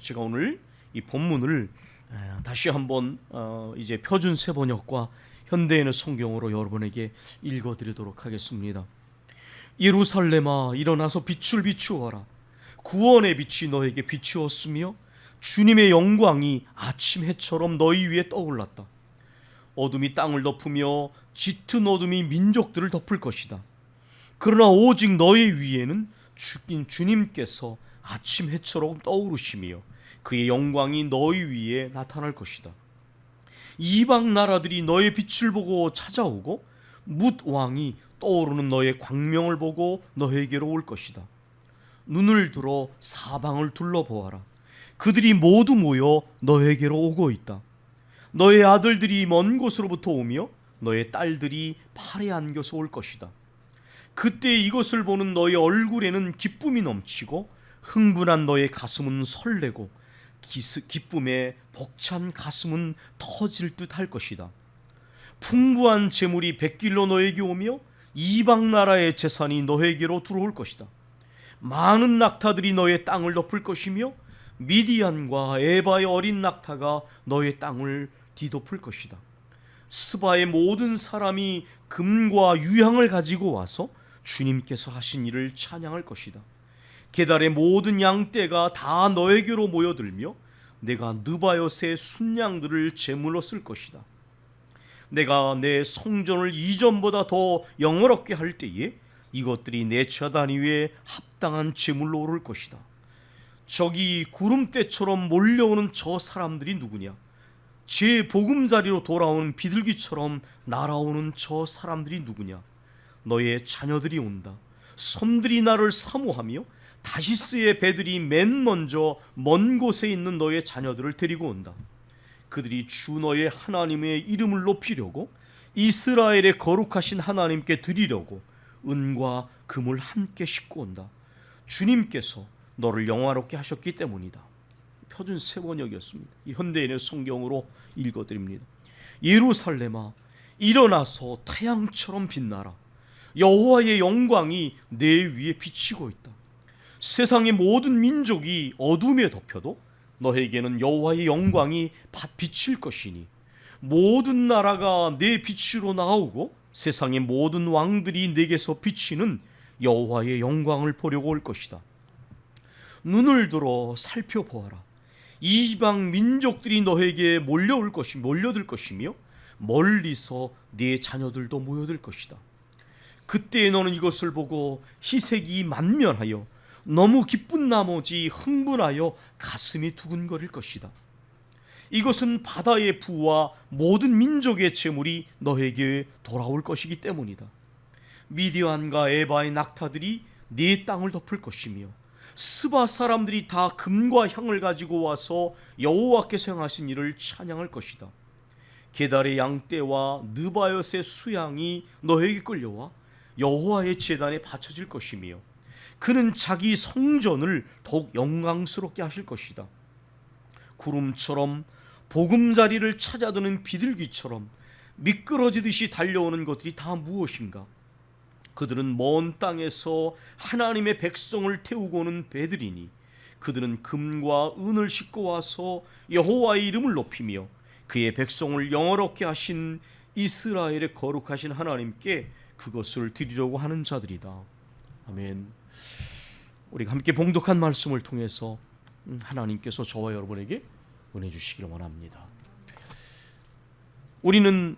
제가 오늘 이 본문을 다시 한번 이제 표준 세번역과 현대인의 성경으로 여러분에게 읽어드리도록 하겠습니다. 예루살렘아, 일어나서 빛을 비추어라. 구원의 빛이 너에게 비추었으며 주님의 영광이 아침 해처럼 너희 위에 떠올랐다. 어둠이 땅을 덮으며 짙은 어둠이 민족들을 덮을 것이다. 그러나 오직 너희 위에는 주님께서 아침 해처럼 떠오르시며 그의 영광이 너희 위에 나타날 것이다. 이방 나라들이 너의 빛을 보고 찾아오고 뭇 왕이 떠오르는 너의 광명을 보고 너에게로 올 것이다. 눈을 들어 사방을 둘러보아라. 그들이 모두 모여 너에게로 오고 있다. 너의 아들들이 먼 곳으로부터 오며 너의 딸들이 팔에 안겨서 올 것이다. 그때 이것을 보는 너의 얼굴에는 기쁨이 넘치고 흥분한 너의 가슴은 설레고 기쁨에 벅찬 가슴은 터질 듯 할 것이다. 풍부한 재물이 백길로 너에게 오며 이방 나라의 재산이 너에게로 들어올 것이다. 많은 낙타들이 너의 땅을 덮을 것이며 미디안과 에바의 어린 낙타가 너의 땅을 뒤덮을 것이다. 스바의 모든 사람이 금과 유향을 가지고 와서 주님께서 하신 일을 찬양할 것이다. 게달의 모든 양떼가 다 너에게로 모여들며 내가 느바요스의 순양들을 제물로 쓸 것이다. 내가 내 성전을 이전보다 더 영화롭게 할 때에 이것들이 내 제단 위에 합당한 제물로 오를 것이다. 저기 구름대처럼 몰려오는 저 사람들이 누구냐? 제 보금자리로 돌아오는 비둘기처럼 날아오는 저 사람들이 누구냐? 너의 자녀들이 온다. 섬들이 나를 사모하며 다시스의 배들이 맨 먼저 먼 곳에 있는 너의 자녀들을 데리고 온다. 그들이 주 너의 하나님의 이름을 높이려고 이스라엘의 거룩하신 하나님께 드리려고 은과 금을 함께 싣고 온다. 주님께서 너를 영화롭게 하셨기 때문이다. 표준 세번역이었습니다. 이 현대인의 성경으로 읽어드립니다. 예루살렘아, 일어나서 태양처럼 빛나라. 여호와의 영광이 내 위에 비치고 있다. 세상의 모든 민족이 어둠에 덮여도 너에게는 여호와의 영광이 비칠 것이니 모든 나라가 내 빛으로 나오고 세상의 모든 왕들이 내게서 비치는 여호와의 영광을 보려고 올 것이다. 눈을 들어 살펴보아라. 이방 민족들이 너에게 몰려들 것이며 멀리서 네 자녀들도 모여들 것이다. 그때 너는 이것을 보고 희색이 만면하여 너무 기쁜 나머지 흥분하여 가슴이 두근거릴 것이다. 이것은 바다의 부와 모든 민족의 재물이 너에게 돌아올 것이기 때문이다. 미디안과 에바의 낙타들이 네 땅을 덮을 것이며 스바 사람들이 다 금과 향을 가지고 와서 여호와께서 행하신 일을 찬양할 것이다. 게달의 양떼와 느바요스의 수양이 너에게 끌려와 여호와의 제단에 바쳐질 것이며 그는 자기 성전을 더욱 영광스럽게 하실 것이다. 구름처럼 보금자리를 찾아드는 비둘기처럼 미끄러지듯이 달려오는 것들이 다 무엇인가? 그들은 먼 땅에서 하나님의 백성을 태우고 오는 배들이니 그들은 금과 은을 싣고 와서 여호와의 이름을 높이며 그의 백성을 영화롭게 하신 이스라엘의 거룩하신 하나님께 그것을 드리려고 하는 자들이다. 아멘. 우리가 함께 봉독한 말씀을 통해서 하나님께서 저와 여러분에게 은혜 주시기를 원합니다. 우리는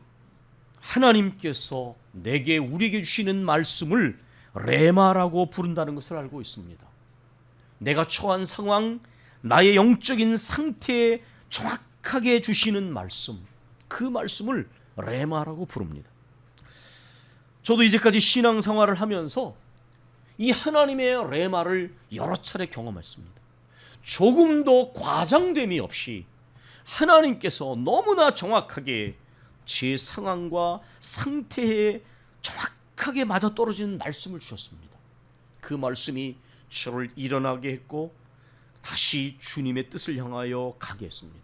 하나님께서 우리에게 주시는 말씀을 레마라고 부른다는 것을 알고 있습니다. 내가 처한 상황, 나의 영적인 상태에 정확하게 주시는 말씀, 그 말씀을 레마라고 부릅니다. 저도 이제까지 신앙생활을 하면서 이 하나님의 레마를 여러 차례 경험했습니다. 조금도 과장됨이 없이 하나님께서 너무나 정확하게 제 상황과 상태에 정확하게 맞아떨어지는 말씀을 주셨습니다. 그 말씀이 저를 일어나게 했고 다시 주님의 뜻을 향하여 가게 했습니다.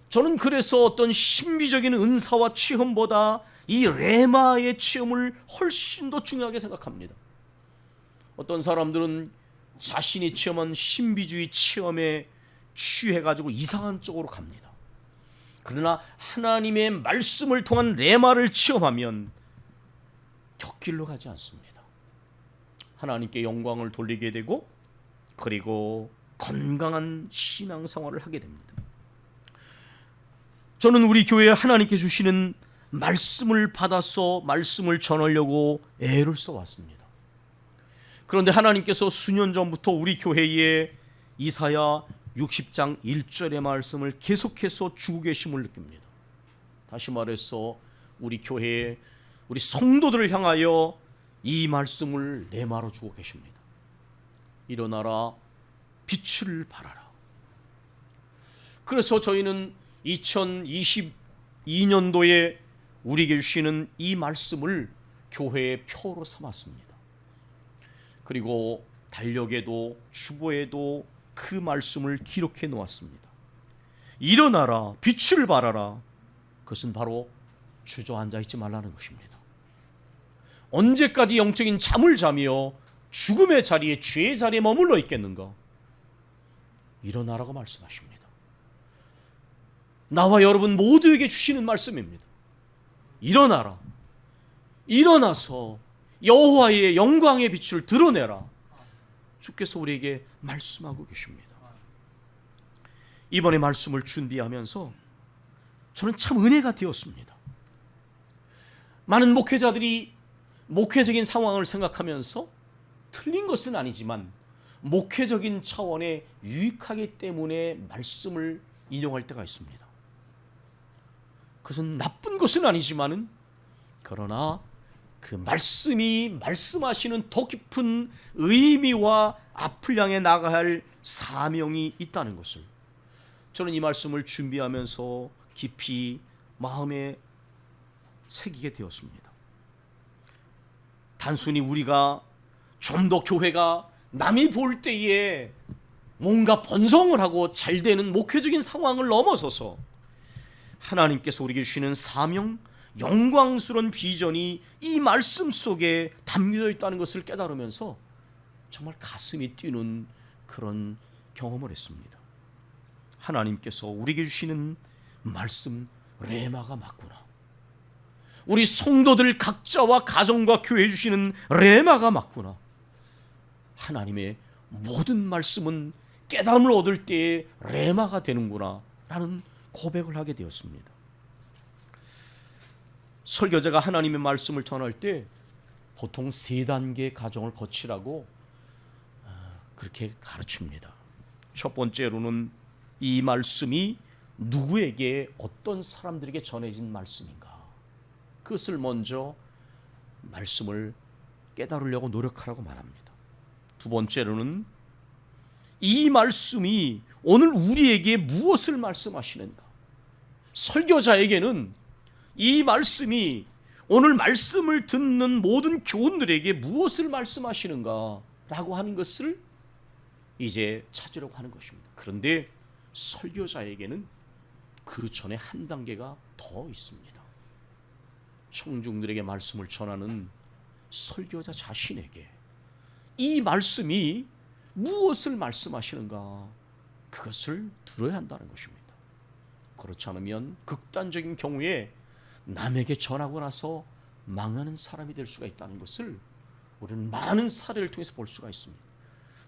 저는 그래서 어떤 신비적인 은사와 체험보다 이 레마의 체험을 훨씬 더 중요하게 생각합니다. 어떤 사람들은 자신이 체험한 신비주의 체험에 취해가지고 이상한 쪽으로 갑니다. 그러나 하나님의 말씀을 통한 레마를 체험하면 곁길로 가지 않습니다. 하나님께 영광을 돌리게 되고 그리고 건강한 신앙생활을 하게 됩니다. 저는 우리 교회에 하나님께 주시는 말씀을 받아서 말씀을 전하려고 애를 써왔습니다. 그런데 하나님께서 수년 전부터 우리 교회에 이사야 60장 1절의 말씀을 계속해서 주고 계심을 느낍니다. 다시 말해서 우리 교회에 우리 성도들을 향하여 이 말씀을 레마로 주고 계십니다. 일어나라, 빛을 발하라. 그래서 저희는 2022년도에 우리에게 주시는 이 말씀을 교회의 표로 삼았습니다. 그리고 달력에도 주보에도 그 말씀을 기록해 놓았습니다. 일어나라, 빛을 발하라. 그것은 바로 주저앉아 있지 말라는 것입니다. 언제까지 영적인 잠을 자며 죽음의 자리에, 죄의 자리에 머물러 있겠는가? 일어나라고 말씀하십니다. 나와 여러분 모두에게 주시는 말씀입니다. 일어나라. 일어나서 여호와의 영광의 빛을 드러내라. 주께서 우리에게 말씀하고 계십니다. 이번에 말씀을 준비하면서 저는 참 은혜가 되었습니다. 많은 목회자들이 목회적인 상황을 생각하면서 틀린 것은 아니지만 목회적인 차원에 유익하기 때문에 말씀을 인용할 때가 있습니다. 그것은 나쁜 것은 아니지만은 그러나 그 말씀이 말씀하시는 더 깊은 의미와 앞을 향해 나가야 할 사명이 있다는 것을 저는 이 말씀을 준비하면서 깊이 마음에 새기게 되었습니다. 단순히 우리가 좀 더 교회가 남이 볼 때에 뭔가 번성을 하고 잘 되는 목회적인 상황을 넘어서서 하나님께서 우리에게 주시는 사명, 영광스러운 비전이 이 말씀 속에 담겨져 있다는 것을 깨달으면서 정말 가슴이 뛰는 그런 경험을 했습니다. 하나님께서 우리에게 주시는 말씀 레마가 맞구나. 우리 성도들 각자와 가정과 교회에 주시는 레마가 맞구나. 하나님의 모든 말씀은 깨달음을 얻을 때에 레마가 되는구나 라는 고백을 하게 되었습니다. 설교자가 하나님의 말씀을 전할 때 보통 3단계 과정을 거치라고 그렇게 가르칩니다. 첫 번째로는 이 말씀이 누구에게 어떤 사람들에게 전해진 말씀인가, 그것을 먼저 말씀을 깨달으려고 노력하라고 말합니다. 두 번째로는 이 말씀이 오늘 우리에게 무엇을 말씀하시는가, 설교자에게는 이 말씀이 오늘 말씀을 듣는 모든 교훈들에게 무엇을 말씀하시는가 라고 하는 것을 이제 찾으려고 하는 것입니다. 그런데 설교자에게는 그 전에 한 단계가 더 있습니다. 청중들에게 말씀을 전하는 설교자 자신에게 이 말씀이 무엇을 말씀하시는가, 그것을 들어야 한다는 것입니다. 그렇지 않으면 극단적인 경우에 남에게 전하고 나서 망하는 사람이 될 수가 있다는 것을 우리는 많은 사례를 통해서 볼 수가 있습니다.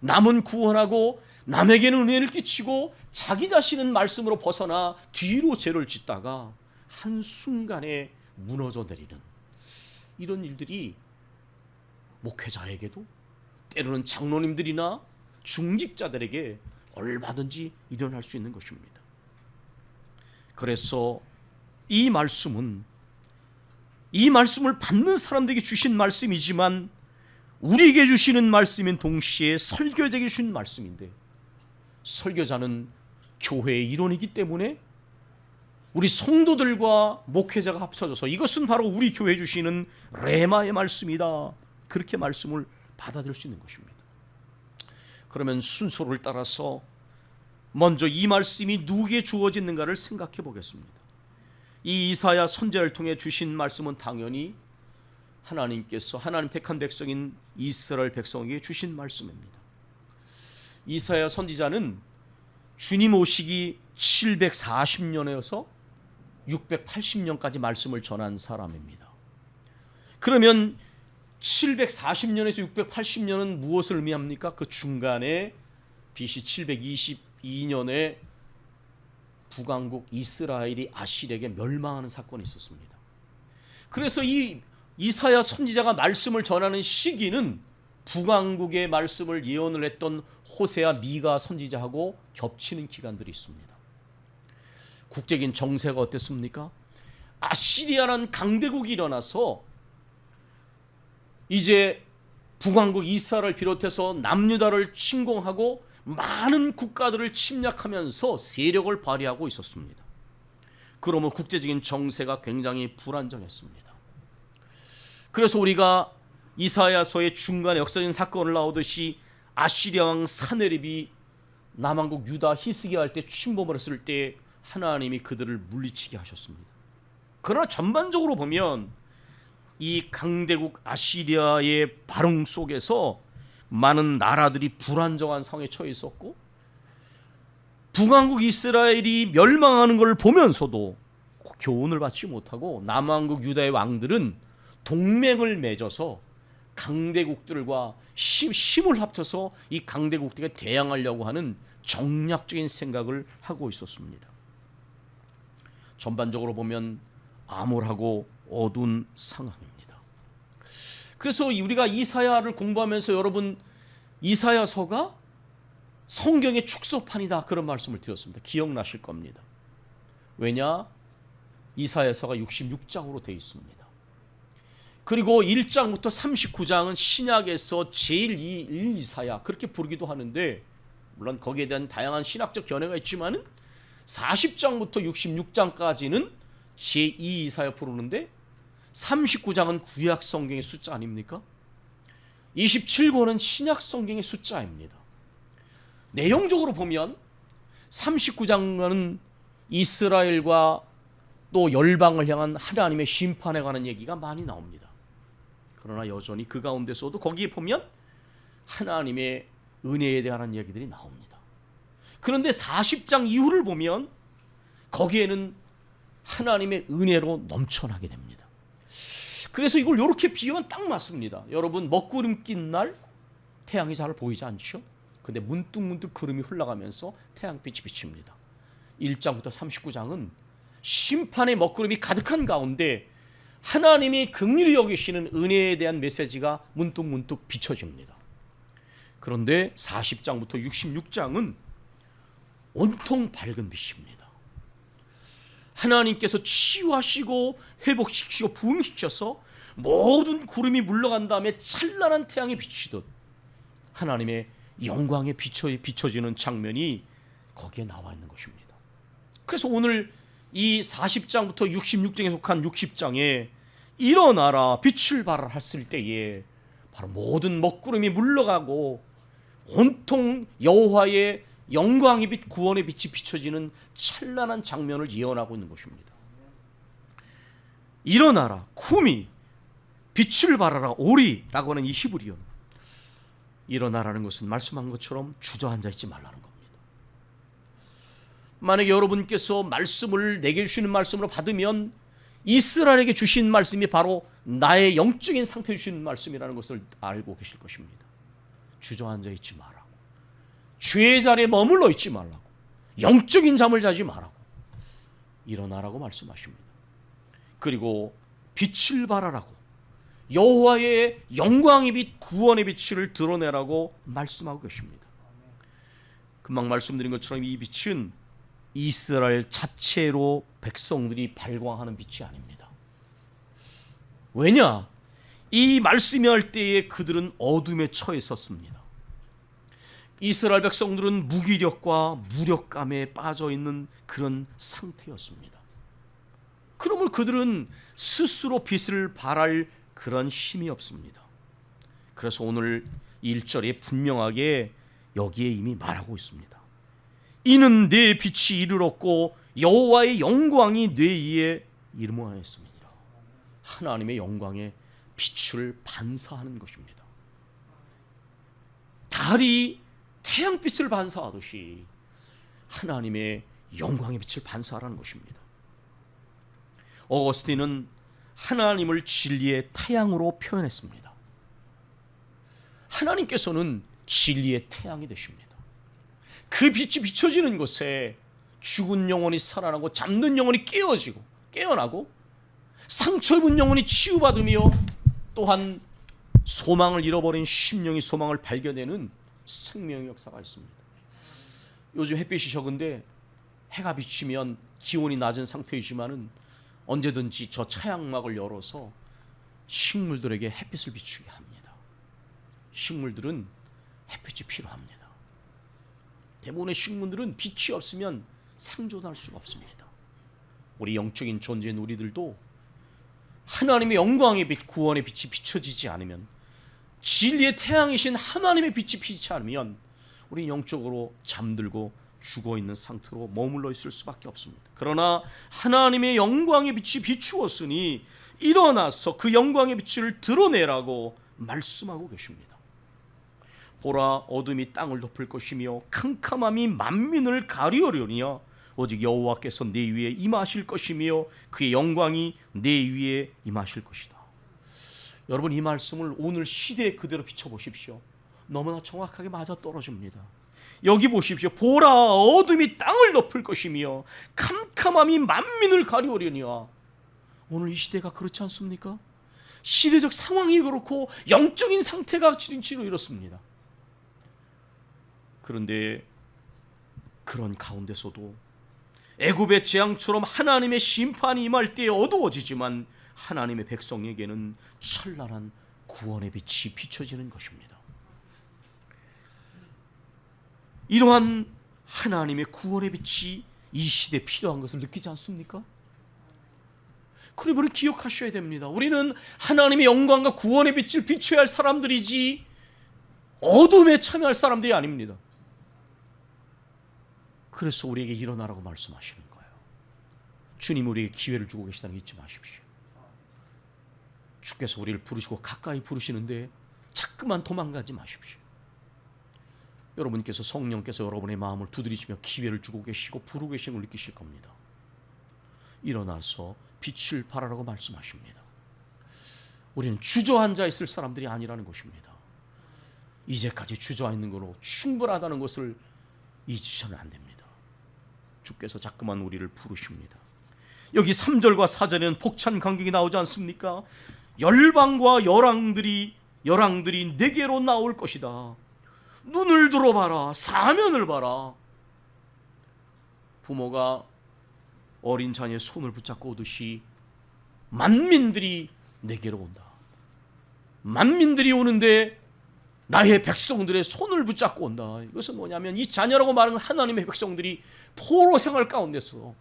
남은 구원하고 남에게는 은혜를 끼치고 자기 자신은 말씀으로 벗어나 뒤로 죄를 짓다가 한순간에 무너져 내리는 이런 일들이 목회자에게도 때로는 장로님들이나 중직자들에게 얼마든지 일어날 수 있는 것입니다. 그래서 이 말씀은 이 말씀을 받는 사람들에게 주신 말씀이지만 우리에게 주시는 말씀인 동시에 설교자에게 주신 말씀인데, 설교자는 교회의 일원이기 때문에 우리 성도들과 목회자가 합쳐져서 이것은 바로 우리 교회에 주시는 레마의 말씀이다, 그렇게 말씀을 받아들일 수 있는 것입니다. 그러면 순서를 따라서 먼저 이 말씀이 누구에게 주어지는가를 생각해 보겠습니다. 이 이사야 선지자를 통해 주신 말씀은 당연히 하나님께서 하나님 택한 백성인 이스라엘 백성에게 주신 말씀입니다. 이사야 선지자는 주님 오시기 740년에서 680년까지 말씀을 전한 사람입니다. 그러면 740년에서 680년은 무엇을 의미합니까? 그 중간에 BC 722년에 북왕국 이스라엘이 아시리에게 멸망하는 사건이 있었습니다. 그래서 이 이사야 선지자가 말씀을 전하는 시기는 북왕국의 말씀을 예언을 했던 호세아 미가 선지자하고 겹치는 기간들이 있습니다. 국제적인 정세가 어땠습니까? 아시리아라는 강대국이 일어나서 이제 북왕국 이스라엘을 비롯해서 남유다를 침공하고 많은 국가들을 침략하면서 세력을 발휘하고 있었습니다. 그러면 국제적인 정세가 굉장히 불안정했습니다. 그래서 우리가 이사야서의 중간에 역사적인 사건을 나오듯이 아시리아 왕 사네립이 남왕국 유다 히스기야 할 때 침범을 했을 때 하나님이 그들을 물리치게 하셨습니다. 그러나 전반적으로 보면 이 강대국 아시리아의 발흥 속에서 많은 나라들이 불안정한 상황에 처해 있었고, 북왕국 이스라엘이 멸망하는 것을 보면서도 교훈을 받지 못하고 남왕국 유다의 왕들은 동맹을 맺어서 강대국들과 힘을 합쳐서 이 강대국들에게 대항하려고 하는 정략적인 생각을 하고 있었습니다. 전반적으로 보면 암울하고 어두운 상황입니다. 그래서 우리가 이사야를 공부하면서 여러분, 이사야서가 성경의 축소판이다 그런 말씀을 드렸습니다. 기억나실 겁니다. 왜냐? 이사야서가 66장으로 되어 있습니다. 그리고 1장부터 39장은 신약에서 제1 이사야 그렇게 부르기도 하는데, 물론 거기에 대한 다양한 신학적 견해가 있지만은 40장부터 66장까지는 제2 이사야 부르는데 39장은 구약 성경의 숫자 아닙니까? 27권은 신약 성경의 숫자입니다. 내용적으로 보면 39장은 이스라엘과 또 열방을 향한 하나님의 심판에 관한 얘기가 많이 나옵니다. 그러나 여전히 그 가운데서도 거기에 보면 하나님의 은혜에 대한 얘기들이 나옵니다. 그런데 40장 이후를 보면 거기에는 하나님의 은혜로 넘쳐나게 됩니다. 그래서 이걸 이렇게 비유하면 딱 맞습니다. 여러분, 먹구름 낀 날 태양이 잘 보이지 않죠? 근데 문득문득 구름이 흘러가면서 태양빛이 비칩니다. 1장부터 39장은 심판의 먹구름이 가득한 가운데 하나님이 긍휼히 여기시는 은혜에 대한 메시지가 문득문득 비춰집니다. 그런데 40장부터 66장은 온통 밝은 빛입니다. 하나님께서 치유하시고 회복시키고 부흥시켜서 모든 구름이 물러간 다음에 찬란한 태양이 비치듯 하나님의 영광에 비춰지는 장면이 거기에 나와 있는 것입니다. 그래서 오늘 이 40장부터 66장에 속한 60장에 일어나라 빛을 발하라 했을 때에 바로 모든 먹구름이 물러가고 온통 여호와의 영광의 빛, 구원의 빛이 비춰지는 찬란한 장면을 예언하고 있는 것입니다. 일어나라 쿠미 빛을 발하라 오리라고 하는 이 히브리어, 일어나라는 것은 말씀한 것처럼 주저앉아 있지 말라는 겁니다. 만약에 여러분께서 말씀을 내게 주시는 말씀으로 받으면 이스라엘에게 주신 말씀이 바로 나의 영적인 상태에 주시는 말씀이라는 것을 알고 계실 것입니다. 주저앉아 있지 말라고, 죄의 자리에 머물러 있지 말라고, 영적인 잠을 자지 말라고, 일어나라고 말씀하십니다. 그리고 빛을 발하라고, 여호와의 영광의 빛, 구원의 빛을 드러내라고 말씀하고 계십니다. 금방 말씀드린 것처럼 이 빛은 이스라엘 자체로 백성들이 발광하는 빛이 아닙니다. 왜냐? 이 말씀이 할 때에 그들은 어둠에 처해 있었습니다. 이스라엘 백성들은 무기력과 무력감에 빠져 있는 그런 상태였습니다. 그러므로 그들은 스스로 빛을 발할 그런 힘이 없습니다. 그래서 오늘 1절에 분명하게 여기에 이미 말하고 있습니다. 이는 내 빛이 이르렀고 여호와의 영광이 내 위에 임하였음이니라. 하나님의 영광의 빛을 반사하는 것입니다. 달이 태양빛을 반사하듯이 하나님의 영광의 빛을 반사하라는 것입니다. 어거스틴은 하나님을 진리의 태양으로 표현했습니다. 하나님께서는 진리의 태양이 되십니다. 그 빛이 비춰지는 곳에 죽은 영혼이 살아나고 잠든 영혼이 깨어나고 상처 입은 영혼이 치유받으며 또한 소망을 잃어버린 심령이 소망을 발견하는 생명의 역사가 있습니다. 요즘 햇빛이 적은데 해가 비치면 기온이 낮은 상태이지만은 언제든지 저 차양막을 열어서 식물들에게 햇빛을 비추게 합니다. 식물들은 햇빛이 필요합니다. 대부분의 식물들은 빛이 없으면 생존할 수가 없습니다. 우리 영적인 존재인 우리들도 하나님의 영광의 빛, 구원의 빛이 비춰지지 않으면, 진리의 태양이신 하나님의 빛이 비치지 않으면 우리 영적으로 잠들고 죽어있는 상태로 머물러 있을 수밖에 없습니다. 그러나 하나님의 영광의 빛이 비추었으니 일어나서 그 영광의 빛을 드러내라고 말씀하고 계십니다. 보라, 어둠이 땅을 덮을 것이며 캄캄함이 만민을 가리우려니와 오직 여호와께서 내 위에 임하실 것이며 그의 영광이 내 위에 임하실 것이다. 여러분, 이 말씀을 오늘 시대에 그대로 비춰보십시오. 너무나 정확하게 맞아떨어집니다. 여기 보십시오. 보라, 어둠이 땅을 덮을 것이며 캄캄함이 만민을 가리우려니와. 오늘 이 시대가 그렇지 않습니까? 시대적 상황이 그렇고 영적인 상태가 지름치로 이렇습니다. 그런데 그런 가운데서도 애굽의 재앙처럼 하나님의 심판이 임할 때에 어두워지지만 하나님의 백성에게는 찬란한 구원의 빛이 비춰지는 것입니다. 이러한 하나님의 구원의 빛이 이 시대에 필요한 것을 느끼지 않습니까? 그러니 우리는 기억하셔야 됩니다. 우리는 하나님의 영광과 구원의 빛을 비춰야 할 사람들이지 어둠에 참여할 사람들이 아닙니다. 그래서 우리에게 일어나라고 말씀하시는 거예요. 주님 우리에게 기회를 주고 계시다는 거 잊지 마십시오. 주께서 우리를 부르시고 가까이 부르시는데 자꾸만 도망가지 마십시오. 여러분께서, 성령께서 여러분의 마음을 두드리시며 기회를 주고 계시고 부르고 계신 걸 느끼실 겁니다. 일어나서 빛을 발하라고 말씀하십니다. 우리는 주저앉아 있을 사람들이 아니라는 것입니다. 이제까지 주저앉는 걸로 충분하다는 것을 잊으셔는 안 됩니다. 주께서 자꾸만 우리를 부르십니다. 여기 3절과 4절에는 복찬 간격이 나오지 않습니까? 열방과 열왕들이 내게로 나올 것이다. 눈을 들어봐라, 사면을 봐라. 부모가 어린 자녀의 손을 붙잡고 오듯이 만민들이 내게로 온다. 만민들이 오는데 나의 백성들의 손을 붙잡고 온다. 이것은 뭐냐면 이 자녀라고 말하는 하나님의 백성들이 포로 생활 가운데서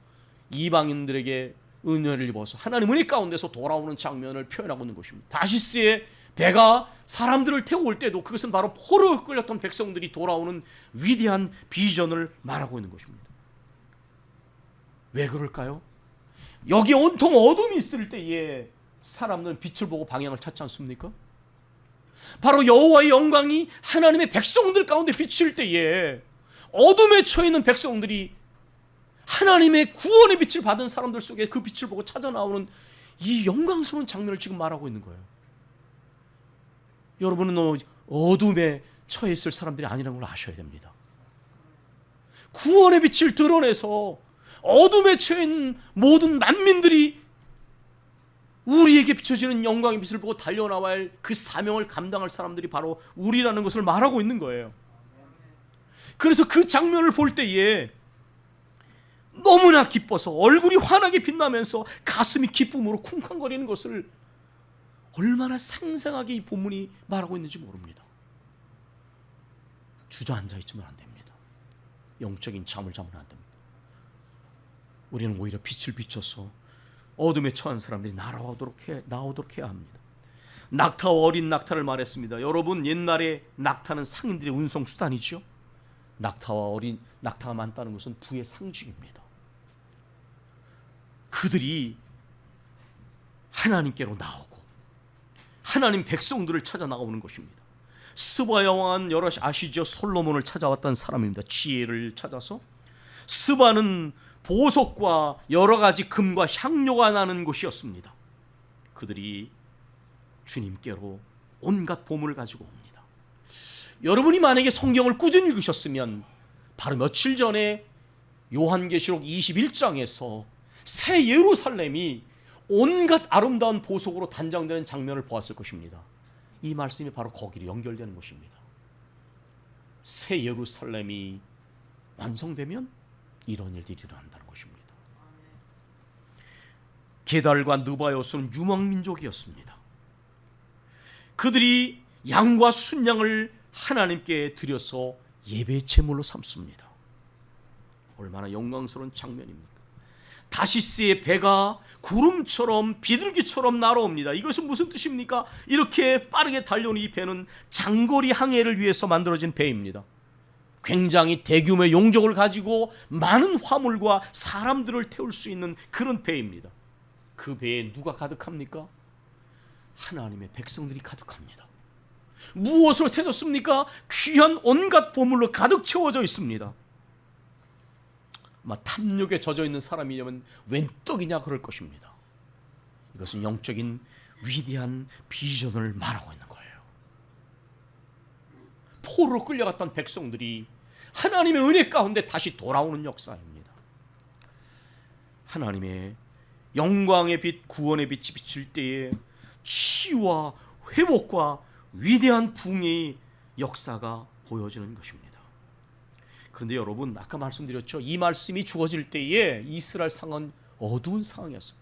이방인들에게 은혜를 입어서 하나님 은혜 가운데서 돌아오는 장면을 표현하고 있는 것입니다. 다시스의 배가 사람들을 태워올 때도 그것은 바로 포로에 끌렸던 백성들이 돌아오는 위대한 비전을 말하고 있는 것입니다. 왜 그럴까요? 여기 온통 어둠이 있을 때에 사람들은 빛을 보고 방향을 찾지 않습니까? 바로 여호와의 영광이 하나님의 백성들 가운데 비칠 때에 어둠에 처해 있는 백성들이 하나님의 구원의 빛을 받은 사람들 속에 그 빛을 보고 찾아 나오는 이 영광스러운 장면을 지금 말하고 있는 거예요. 여러분은 어둠에 처해 있을 사람들이 아니라는 걸 아셔야 됩니다. 구원의 빛을 드러내서 어둠에 처해 있는 모든 만민들이 우리에게 비춰지는 영광의 빛을 보고 달려나와야 할 그 사명을 감당할 사람들이 바로 우리라는 것을 말하고 있는 거예요. 그래서 그 장면을 볼 때에 너무나 기뻐서 얼굴이 환하게 빛나면서 가슴이 기쁨으로 쿵쾅거리는 것을 얼마나 생생하게 이 본문이 말하고 있는지 모릅니다. 주저앉아 있으면 안 됩니다. 영적인 잠을 자면 안 됩니다. 우리는 오히려 빛을 비춰서 어둠에 처한 사람들이 나오도록 해야 합니다. 낙타와 어린 낙타를 말했습니다. 여러분, 옛날에 낙타는 상인들의 운송 수단이죠. 낙타와 어린 낙타가 많다는 것은 부의 상징입니다. 그들이 하나님께로 나오고 하나님 백성들을 찾아 나오는 것입니다. 스바야 왕은 여러 아시죠? 솔로몬을 찾아왔던 사람입니다. 지혜를 찾아서 스바는 보석과 여러 가지 금과 향료가 나는 곳이었습니다. 그들이 주님께로 온갖 보물을 가지고 옵니다. 여러분이 만약에 성경을 꾸준히 읽으셨으면 바로 며칠 전에 요한계시록 21장에서 새 예루살렘이 온갖 아름다운 보석으로 단장되는 장면을 보았을 것입니다. 이 말씀이 바로 거기로 연결되는 것입니다. 새 예루살렘이 완성되면 이런 일들이 일어난다는 것입니다. 게달과 느바요스는 유목민족이었습니다. 그들이 양과 순양을 하나님께 드려서 예배 제물로 삼습니다. 얼마나 영광스러운 장면입니까? 다시스의 배가 구름처럼 비둘기처럼 날아옵니다. 이것은 무슨 뜻입니까? 이렇게 빠르게 달려오는 이 배는 장거리 항해를 위해서 만들어진 배입니다. 굉장히 대규모의 용적을 가지고 많은 화물과 사람들을 태울 수 있는 그런 배입니다. 그 배에 누가 가득합니까? 하나님의 백성들이 가득합니다. 무엇으로 채워졌습니까? 귀한 온갖 보물로 가득 채워져 있습니다. 탐욕에 젖어 있는 사람이라면 웬 떡이냐 그럴 것입니다. 이것은 영적인 위대한 비전을 말하고 있는 거예요. 포로로 끌려갔던 백성들이 하나님의 은혜 가운데 다시 돌아오는 역사입니다. 하나님의 영광의 빛, 구원의 빛이 비칠 때에 치유와 회복과 위대한 부흥의 역사가 보여지는 것입니다. 그런데 여러분, 아까 말씀드렸죠. 이 말씀이 주어질 때에 이스라엘 상황은 어두운 상황이었어요.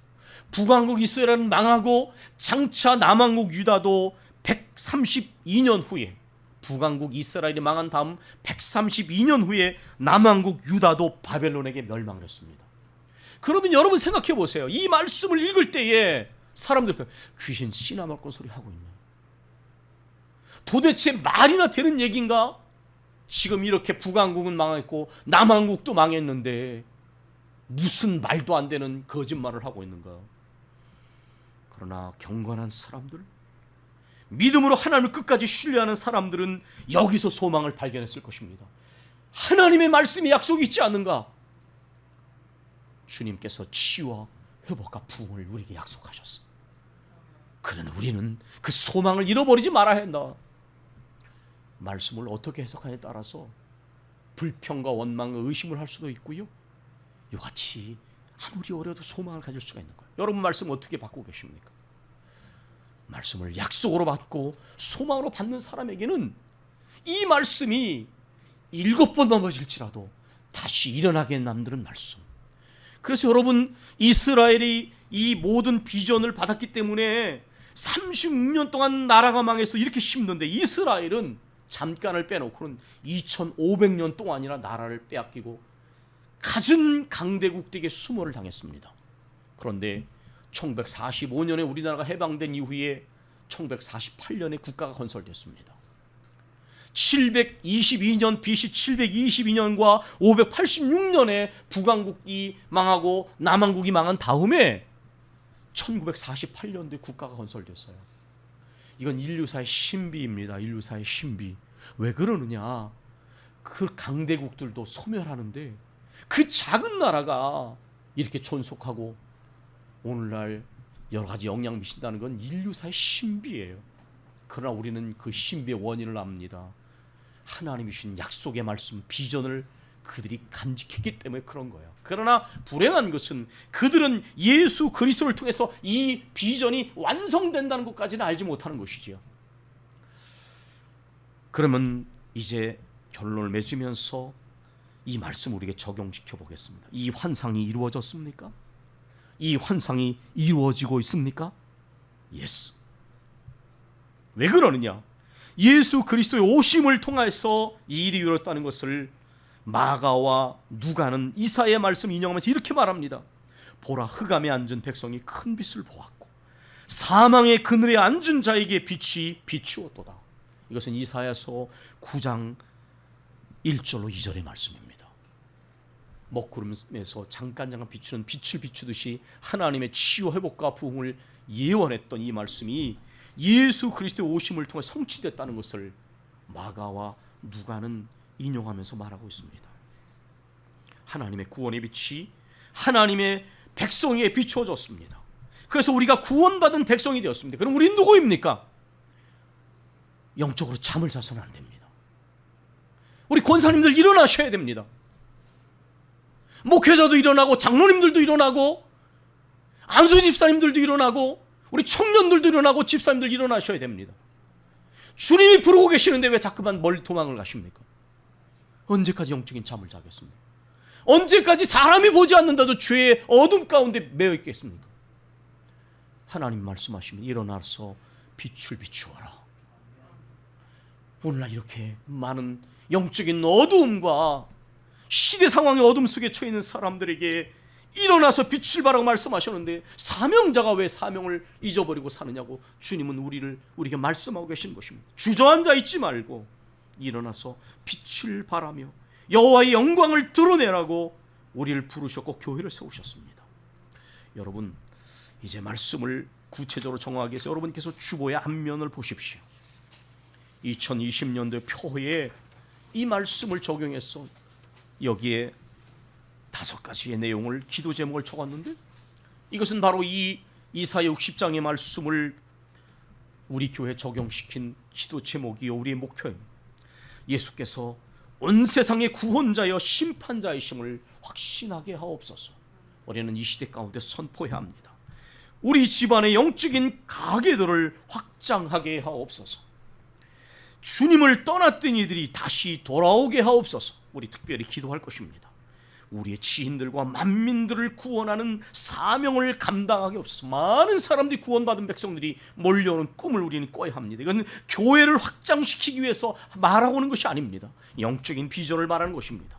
북왕국 이스라엘은 망하고 장차 남왕국 유다도 132년 후에, 북왕국 이스라엘이 망한 다음 132년 후에 남왕국 유다도 바벨론에게 멸망을 했습니다. 그러면 여러분 생각해 보세요. 이 말씀을 읽을 때에 사람들 귀신 씨나 먹건 소리 하고 있네. 도대체 말이나 되는 얘기인가? 지금 이렇게 북왕국은 망했고 남왕국도 망했는데 무슨 말도 안 되는 거짓말을 하고 있는가? 그러나 경건한 사람들, 믿음으로 하나님을 끝까지 신뢰하는 사람들은 여기서 소망을 발견했을 것입니다. 하나님의 말씀이 약속이 있지 않는가? 주님께서 치유와 회복과 부흥을 우리에게 약속하셨어. 그러나 우리는 그 소망을 잃어버리지 말아야 한다. 말씀을 어떻게 해석하냐에 따라서 불평과 원망과 의심을 할 수도 있고요, 이같이 아무리 어려도 소망을 가질 수가 있는 거예요. 여러분 말씀 어떻게 받고 계십니까? 말씀을 약속으로 받고 소망으로 받는 사람에게는 이 말씀이 7번 넘어질지라도 다시 일어나게 남는 말씀. 그래서 여러분, 이스라엘이 이 모든 비전을 받았기 때문에 36년 동안 나라가 망해서 이렇게 힘든데, 이스라엘은 잠깐을 빼놓고는 2500년 동안이나 나라를 빼앗기고 갖은 강대국들에게 수모를 당했습니다. 그런데 1945년에 우리나라가 해방된 이후에 1948년에 국가가 건설됐습니다. 722년 BC 722년과 586년에 북왕국이 망하고 남왕국이 망한 다음에 1948년도에 국가가 건설됐어요. 이건 인류사의 신비입니다. 인류사의 신비. 왜 그러느냐? 그 강대국들도 소멸하는데 그 작은 나라가 이렇게 존속하고 오늘날 여러 가지 영향 미친다는 건 인류사의 신비예요. 그러나 우리는 그 신비의 원인을 압니다. 하나님이 주신 약속의 말씀, 비전을 그들이 간직했기 때문에 그런 거예요. 그러나 불행한 것은 그들은 예수 그리스도를 통해서 이 비전이 완성된다는 것까지는 알지 못하는 것이지요. 그러면 이제 결론을 맺으면서 이 말씀 우리에게 적용시켜 보겠습니다. 이 환상이 이루어졌습니까? 이 환상이 이루어지고 있습니까? 예스. 왜 그러느냐? 예수 그리스도의 오심을 통해서 이 일이 이루어졌다는 것을 마가와 누가는 이사야의 말씀 인용하면서 이렇게 말합니다. 보라, 흑암에 앉은 백성이 큰 빛을 보았고 사망의 그늘에 앉은 자에게 빛이 비추었도다. 이것은 이사야서 9장 1절로 2절의 말씀입니다. 먹구름에서 잠깐 비추는 빛을 비추듯이 하나님의 치유 회복과 부흥을 예언했던 이 말씀이 예수 그리스도의 오심을 통해 성취됐다는 것을 마가와 누가는 인용하면서 말하고 있습니다. 하나님의 구원의 빛이 하나님의 백성에게 비추어졌습니다. 그래서 우리가 구원받은 백성이 되었습니다. 그럼 우리는 누구입니까? 영적으로 잠을 자서는 안 됩니다. 우리 권사님들 일어나셔야 됩니다. 목회자도 일어나고 장로님들도 일어나고 안수 집사님들도 일어나고 우리 청년들도 일어나고 집사님들 일어나셔야 됩니다. 주님이 부르고 계시는데 왜 자꾸만 멀리 도망을 가십니까? 언제까지 영적인 잠을 자겠습니까? 언제까지 사람이 보지 않는다도 죄의 어둠 가운데 매여 있겠습니까? 하나님 말씀하시면 일어나서 빛을 비추어라. 오늘날 이렇게 많은 영적인 어두움과 시대 상황의 어둠 속에 처해 있는 사람들에게 일어나서 빛을 발하고 말씀하셨는데 사명자가 왜 사명을 잊어버리고 사느냐고 주님은 우리에게 말씀하고 계신 것입니다. 주저앉아 있지 말고 일어나서 빛을 발하며 여호와의 영광을 드러내라고 우리를 부르셨고 교회를 세우셨습니다. 여러분, 이제 말씀을 구체적으로 정하기 위해서 여러분께서 주보의 앞면을 보십시오. 2020년도 표에 이 말씀을 적용해서 여기에 5가지의 내용을 기도 제목을 적었는데 이것은 바로 이 이사야 60장의 말씀을 우리 교회에 적용시킨 기도 제목이요 우리의 목표입니다. 예수께서 온 세상의 구원자여 심판자이심을 확신하게 하옵소서. 우리는 이 시대 가운데 선포해야 합니다. 우리 집안의 영적인 가계들을 확장하게 하옵소서. 주님을 떠났던 이들이 다시 돌아오게 하옵소서. 우리 특별히 기도할 것입니다. 우리의 지인들과 만민들을 구원하는 사명을 감당하게 없어서 많은 사람들이 구원받은 백성들이 몰려오는 꿈을 우리는 꿔야 합니다. 이건 교회를 확장시키기 위해서 말하고 오는 것이 아닙니다. 영적인 비전을 말하는 것입니다.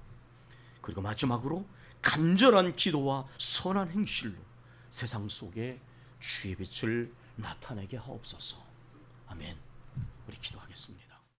그리고 마지막으로 간절한 기도와 선한 행실로 세상 속에 주의 빛을 나타내게 하옵소서. 아멘. 우리 기도하겠습니다.